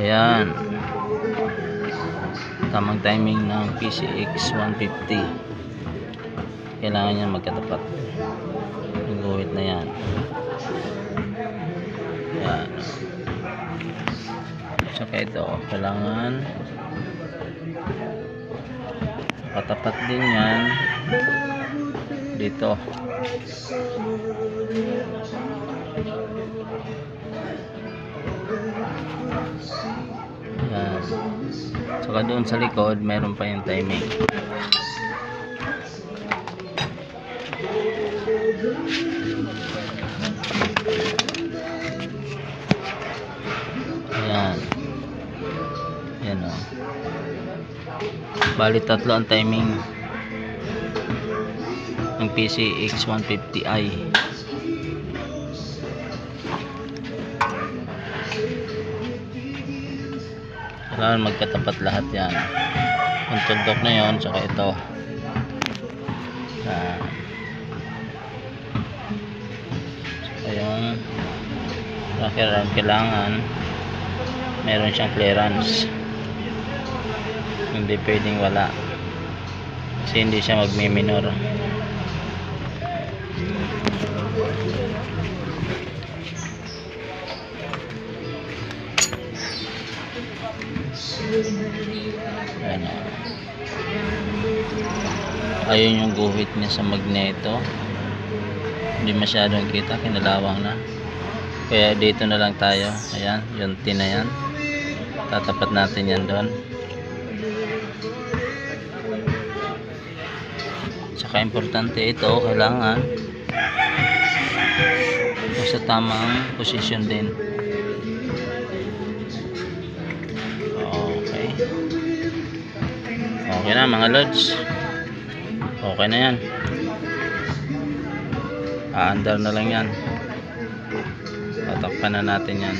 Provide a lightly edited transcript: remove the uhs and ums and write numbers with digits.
Ayan, tamang timing ng PCX 150. Kailangan yan magkatapat yung guhit na yan. Ayan. Saka ito, kailangan katapat din yan dito. Ayan. Saka doon sa likod meron pa yung timing. Ayan. Ayan o. Bali tatlo ang timing ng PCX 150i. Kailangan magkatapat lahat yan. Yung tundok na yon, saka ito. Saka yung rocker arm, kailangan meron siyang clearance. Hindi pwedeng wala kasi hindi siya magmi-minor. Ayan. Ayun yung guhit niya sa magneto, hindi masyadong kita, kinalawang na, kaya dito na lang tayo. Ayan, yung tin na yan, tatapat natin yan doon. Saka importante ito, kailangan sa tamang position din. Okay na mga lods, okay na yan. Aandar na lang yan, tatakpan na natin yan.